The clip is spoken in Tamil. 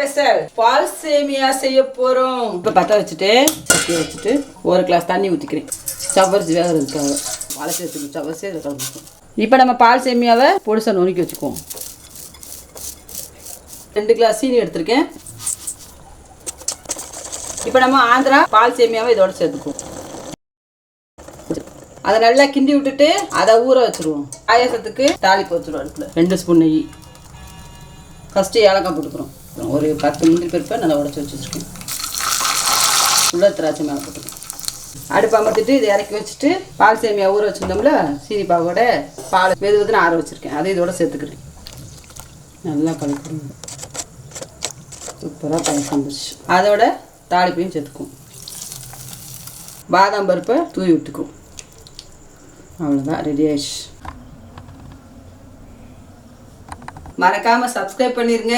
ஸ்பெஷல் பால் சேமியா செய்ய போறோம். இப்ப பத்த வச்சுட்டு சட்டியை வச்சுட்டு ஒரு கிளாஸ் தண்ணி ஊற்றிக்கிறேன். சவரிசி வேகிறதுக்காக வளர்ச்சி வச்சுக்கணும். சவரிசி அதை கலந்துக்கும். இப்போ நம்ம பால் சேமியாவை பொடிசா நுணுக்கி வச்சுக்குவோம். 2 கிளாஸ் சீனி எடுத்திருக்கேன். இப்போ நம்ம ஆந்திரா பால் சேமியாவை இதோட சேர்த்துக்குவோம். அதை நல்லா கிண்டி விட்டுட்டு அதை ஊற வச்சுருவோம். பாயாசத்துக்கு தாளிப்பு வச்சுருவோம். அடுப்பில் 2 ஸ்பூன் நெய். ஃபஸ்ட்டு ஏலக்காய் போட்டுக்கிறோம். ஒரு 10 முந்திரி பருப்பை நல்லா உடச்சி வச்சுருக்கேன். உள்ள திராட்சை மேலே போட்டுக்கிறோம். அடுப்பு அமர்த்திட்டு இதை இறக்கி வச்சுட்டு பால் சேமியா ஊற வச்சுருந்தோம்ல சீனி பாவோட பால் வெதுன்னு ஆற வச்சுருக்கேன். அதை இதோட சேர்த்துக்கிறேன். நல்லா கலக்கிடுங்க. சூப்பராக பாயசம் வந்துச்சு. அதோட தாளிப்பையும் சேர்த்துக்குவோம். பாதாம் பருப்பை தூவி விட்டுக்குவோம். அவ்வளோதான், ரெடி ஆயிடுச்சு. மறக்காமல் சப்ஸ்கிரைப் பண்ணிடுங்க.